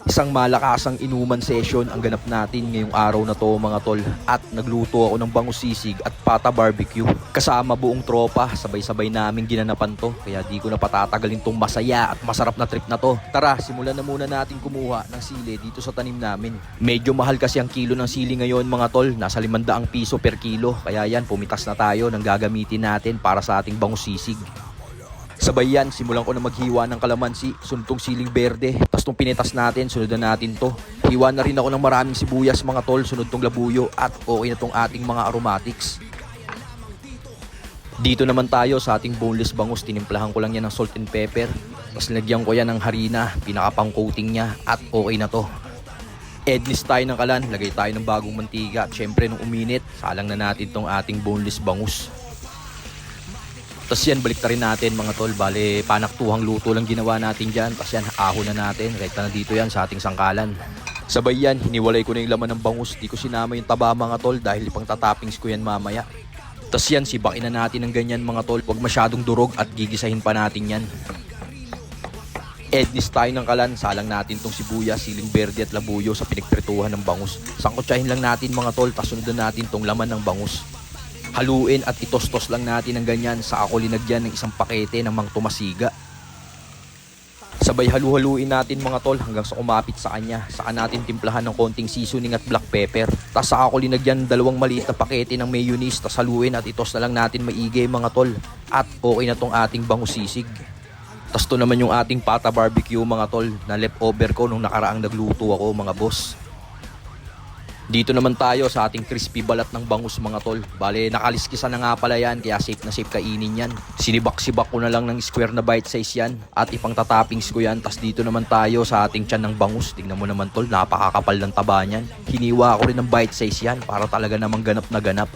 Isang malakasang inuman session ang ganap natin ngayong araw na to mga tol, at nagluto ako ng bangus sisig at pata barbecue. Kasama buong tropa, sabay-sabay namin ginanapan to, kaya di ko na patatagalin tong masaya at masarap na trip na to. Tara, simulan na muna natin kumuha ng sili dito sa tanim namin. Medyo mahal kasi ang kilo ng sili ngayon mga tol, nasa 500 piso per kilo, kaya yan pumitas na tayo ng gagamitin natin para sa ating bangus sisig. Sabay yan, simulan ko na maghiwa ng kalamansi, sunod tong siling berde, tapos tong pinitas natin, sunod na natin to. Hiwa na rin ako ng maraming sibuyas mga tol, sunod tong labuyo, at okay na tong ating mga aromatics. Dito naman tayo sa ating boneless bangus, tinimplahan ko lang yan ng salt and pepper, tapos nilagyan ko yan ng harina, pinakapang coating niya, at okay na to. Ednis tayo ng kalan, lagay tayo ng bagong mantika, at syempre nung uminit, salang na natin tong ating boneless bangus. Tapos yan, balik rin natin mga tol. Bale, panaktuhang luto lang ginawa natin dyan. Tapos yan, ahon na natin. Rekta na dito yan sa ating sangkalan. Sabay yan, hiniwalay ko na yung laman ng bangus. Di ko sinama yung taba mga tol dahil ipang tatappings ko yan mamaya. Tapos yan, sibakin na natin ng ganyan mga tol. Huwag masyadong durog at gigisahin pa natin yan. Ednis tayo ng kalan. Salang natin tong sibuyas, siling berde at labuyo sa pinagprituhan ng bangus. Sangkotsahin lang natin mga tol. Tapos sunod natin tong laman ng bangus. Haluin at itostos lang natin ng ganyan sa ako linagyan ng isang pakete ng Mang Tomasiga. Sabay halu-haluin natin mga tol hanggang sa kumapit sa kanya. Saka natin timplahan ng konting seasoning at black pepper. Tapos saka ako linagyan ng 2 maliit na pakete ng mayonnaise. Tapos haluin at itos na lang natin maigi mga tol. At okay na tong ating bangus sisig. Tapos to naman yung ating pata barbecue mga tol na leftover ko nung nakaraang nagluto ako mga boss. Dito naman tayo sa ating crispy balat ng bangus mga tol. Bale, nakaliskisan na nga pala yan, kaya safe na safe kainin yan. Sinibak-sibak ko na lang ng square na bite size yan at ipang tatappings ko yan. Tas dito naman tayo sa ating tiyan ng bangus. Tingnan mo naman tol, napakakapal ng taba niyan. Hiniwa ko rin ng bite size yan para talaga namang ganap na ganap.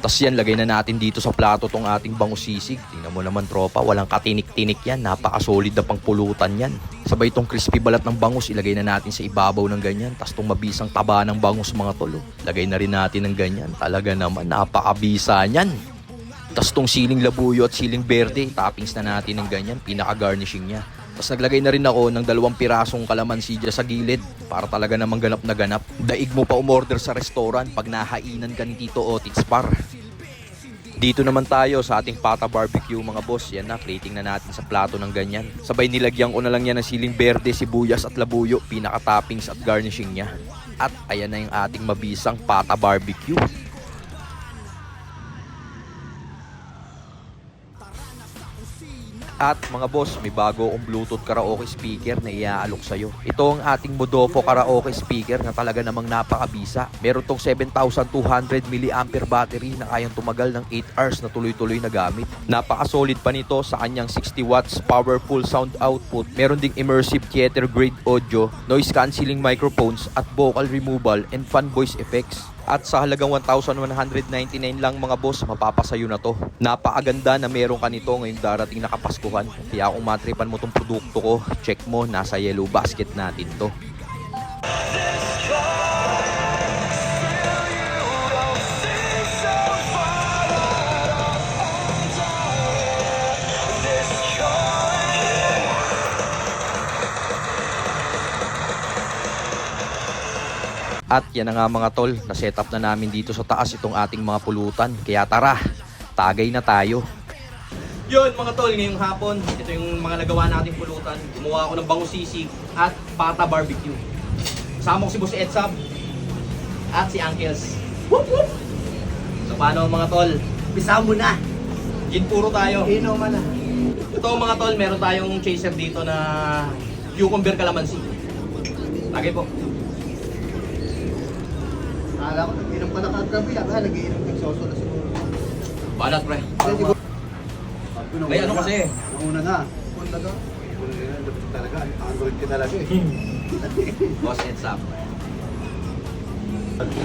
Tas yan, lagay na natin dito sa plato tong ating bangus sisig. Tingnan mo naman tropa, walang katinik-tinik yan. Napaka-solid na pang pulutan yan. Sabay tong crispy balat ng bangus, ilagay na natin sa ibabaw ng ganyan. Tas tong mabisang taba ng bangus mga tolo, lagay na rin natin ng ganyan. Talaga naman, napakabisa niyan. Tas tong siling labuyo at siling berde, toppings na natin ng ganyan. Pinaka-garnishing niya. Tapos naglagay na rin ako ng 2 pirasong kalamansi dyan sa gilid para talaga namang ganap na ganap. Daig mo pa umorder sa restaurant pag nahainan ka ni Tito Otits par. Dito naman tayo sa ating pata barbecue mga boss. Yan na, plating na natin sa plato ng ganyan. Sabay nilagyan ko na lang yan ng siling berde, sibuyas at labuyo, pinaka-toppings at garnishing niya. At ayan na yung ating mabisang pata barbecue. At mga boss, may bago akong Bluetooth karaoke speaker na iaalok sa'yo. Ito ang ating Modofo karaoke speaker na talaga namang napakabisa. Meron tong 7,200 mAh battery na kayang tumagal ng 8 hours na tuloy-tuloy na gamit. Napaka-solid pa nito sa kanyang 60 watts powerful sound output. Meron ding immersive theater grade audio, noise cancelling microphones at vocal removal and fun voice effects. At sa halagang 1,199 lang mga boss, mapapasayo na to. Napakaganda na meron ka nito ngayong darating na Kapaskuhan. Kaya kung matripan mo tong produkto ko, check mo, nasa yellow basket natin to. At yan na nga mga tol, na-set up na namin dito sa taas itong ating mga pulutan. Kaya tara, tagay na tayo. Yun mga tol, ngayong hapon, ito yung mga nagawa nating pulutan. Gumawa ako ng bangus sisig at pata barbecue. Kasama ko si Boss Edsab at si Uncles. Whoop whoop! So paano mga tol? Bisa mo na. Gin puro tayo. Ino man na. Ito mga tol, meron tayong chaser dito na cucumber calamansi. Lagay po. Akala ko nag-inom pa na kagabi. Akala nag-inom nagsoso na siguro. Balat pre. May ano kasi? Nauna na. Punta ka. Talaga. Android ka talaga eh. Boss Edsab.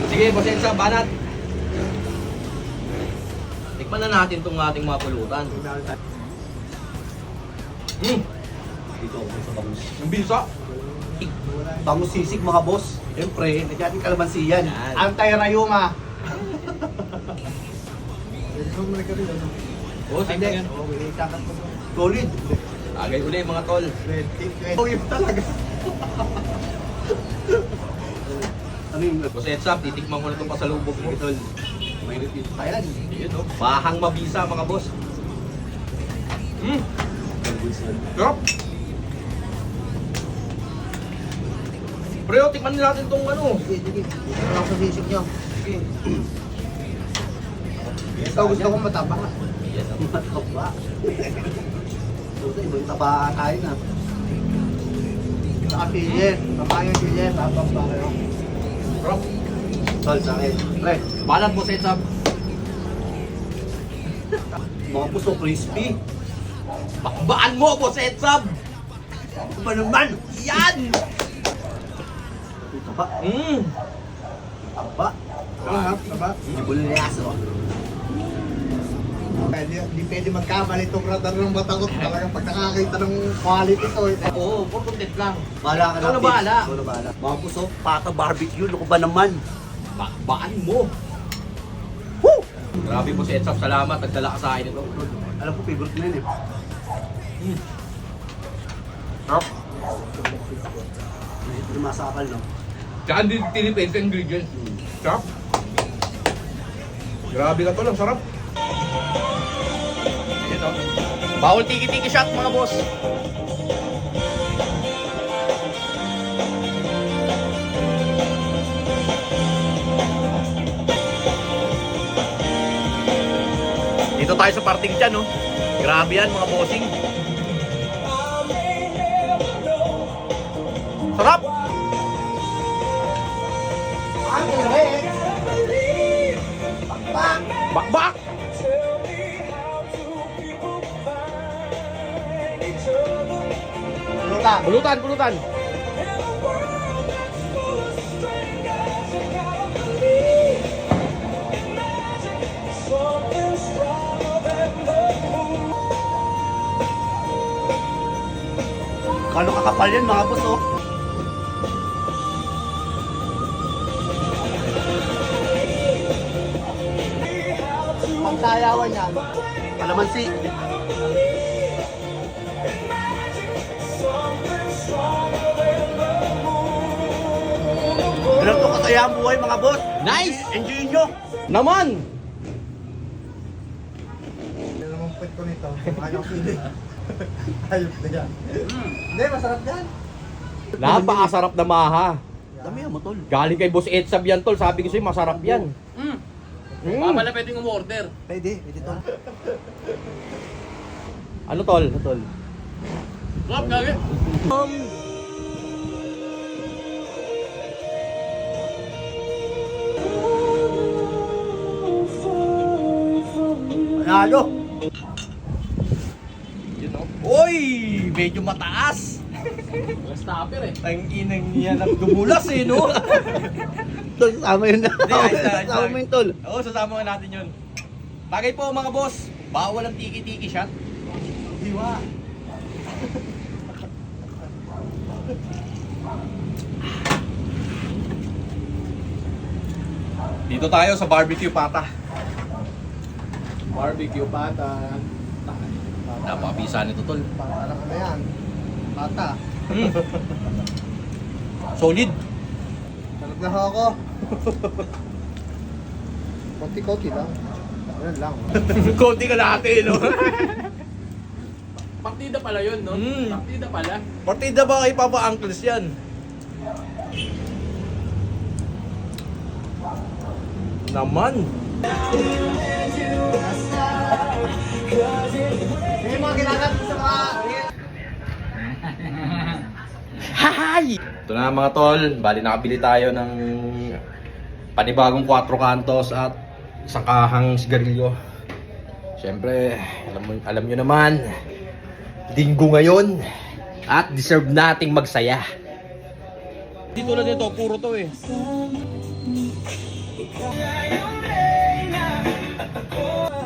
Sige, Boss Edsab, banat. Tikman na natin itong ating mga pulutan. Dito ako sa bangus. Ang bisa. Bangus sisig mga boss. Siyempre, nagyating kalamansi yan. Yan. Anti-rayuma. Oh, tingnan yan. Solid. Agay uli mga tol. Oh, yun talaga. Ano yung Boss Edsap, titikman ko na itong pasalubog mo. tol? Mainit dito. Thailand. Yun o. Bahang mabisa mga boss. Sarap. Pre, tikman natin itong ano. Sige. Ito lang sa sisig nyo. Sige. Ito gusto kong mataba. Yan o. Mataba. Ito, ibang taba tayo na. Saka pilit. Papaya pilit. Tapang pa kayo. Sarap. Tol, sa akin. Pre, Balat Boss Edsap. mga puso crispy. Bakbaan mo Boss Edsap. Ano ba naman? Yan! Ito taba. Taba. Taba. Hindi bulyaso. Hindi pwede magkamali itong radar ng matakot. Talagang pag nakakita ng quality to. Oo, for content lang. Bahala ka Ikaw na Pete. bahala. Ikaw na bahala. Mga puso, pata barbecue. Ano ba naman? Bakbaan mo. Woo! Grabe Boss Edsap, salamat. Nagdala ka sa akin ito. Alam ko, favorite mo yun eh. Sarap. Medyo masakal, no? Tsaka hindi tinipid sa ingredients. Sarap. Grabe ka to lang, sarap. Ito. Bawal tiki-tiki shot mga boss. Dito tayo sa parting dyan, no? Grabe yan mga bossing. Sarap! Bakbak! Pulutan. Pulutan! Kano kakapal yan, mga puso? Pagsayawan yan. Kalamansi. Ganun to kasaya ang buhay, mga boss. Nice! Enjoy nyo. Naman! Yan naman pwet ko nito. Ayaw pilit. Ayos na yan. Hindi, masarap yan. Napakasarap na maha. Dami yan mo, tol. Galing kay Boss Edsap yan, tol. Sabi ko sa'yo, masarap yan. Pala pwedeng umorder. Pwede tol. Ano, tol? Tol. Rob, gagi. Panalo. Uy! Medyo mataas. Stopper eh. Ang inang niya nagdumulas eh, no? Tol, sama yun na. Hindi, ayos lang, ayos Sama lang. mo yun, tol. Oo, sasama nga natin yun. Bagay po mga boss. Bawal ang tiki-tiki shot. Diwa. Dito tayo sa barbecue pata. Barbecue pata. Napakabisa nito, tol. Para ka na yan. Pata. Solid. Sarap na ako. Konti-konti lang. Yan lang. Konti ka natin, no? Partida pala yun, no? Partida pala. Partida ba kay Papa Uncles yan? Naman. Yung mga ginagamit sa mga... Hi! Ito na mga tol, bali nakabili tayo ng panibagong 4 kantos at isang kahang sigarilyo. Siyempre, alam nyo naman, linggo ngayon at deserve nating magsaya. Dito na dito, puro to eh.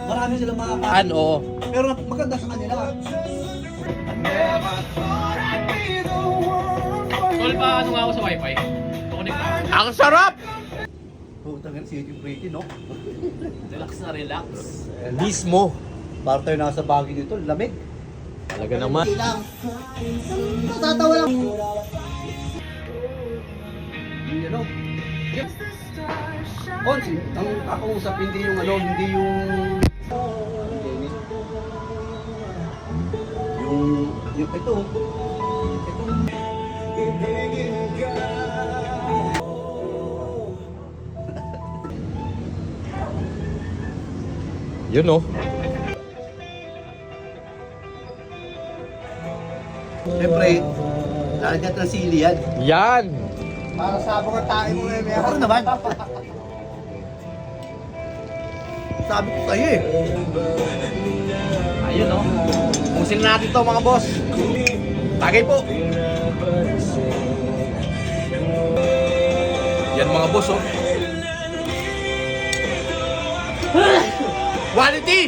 Marami silang mga Ano? pero maganda sa kanila. Tol, pa ano nga ako sa wifi? Kukunik na. Ang sarap! Putang ina, si pretty, no? Relax na relax. Mismo. Para tayo nasa bagay dito, lamig. Talaga naman. Konti lang. Natatawa lang. You know? Cons, ang kakausap, hindi yung ano, hindi yung... Yung ito. Yun oh. Siyempre, lalagyan ng sili yan. Yan! Para sabong ang tayo mo eh. Ako naman. Sabi ko sa'yo eh. Ayun oh. Pusin natin to mga boss. Tagay po. Yan mga boss oh. Quality!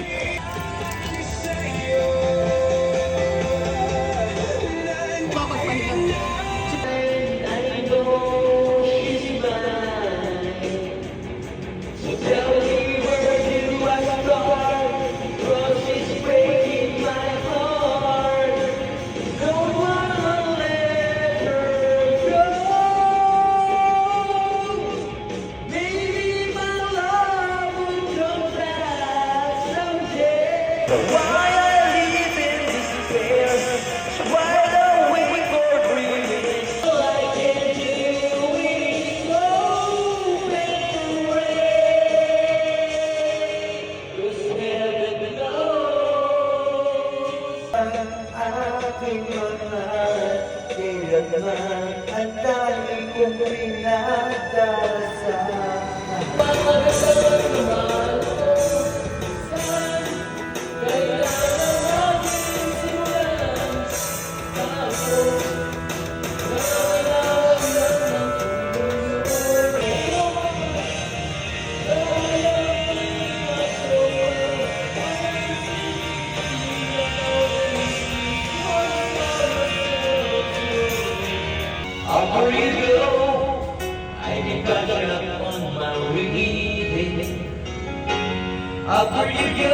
Up you go,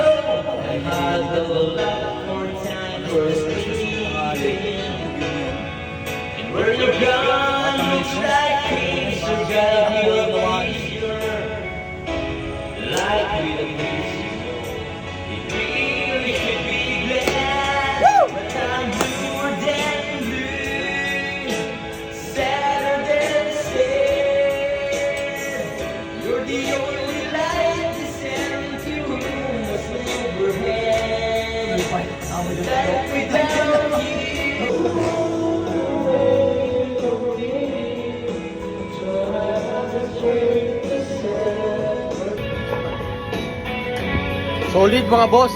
I had a lot more time for sleeping. And where you're gone, looks like things are gonna be easier. Like with a piece, it really should be glad. But I'm bluer than blue, sadder than sad. You're the only light to send to what's overhead. Life without you. Solid mga boss.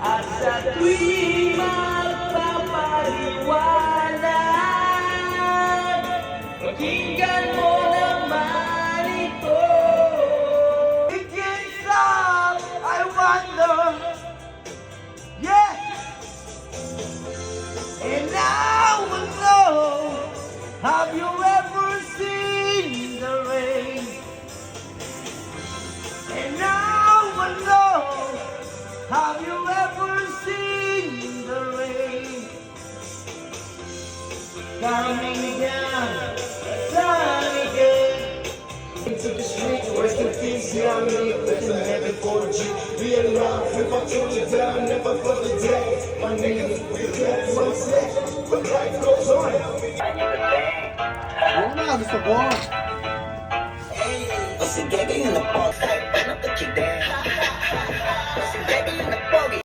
At sa tuwing magpapaliwanag, pakinggan mo naman ito. It can't stop, I wonder. Yeah! And now I know, have you ever seen the rain? And now I know, have you ever seen the rain? Coming down, sun again. Into the streets, rest in peace, young me, looking heaven for you. Real love, if I told you that I never for the day. My niggas, we got sunset, but life goes on. Ano na gusto ko? Kasi gagawin na po.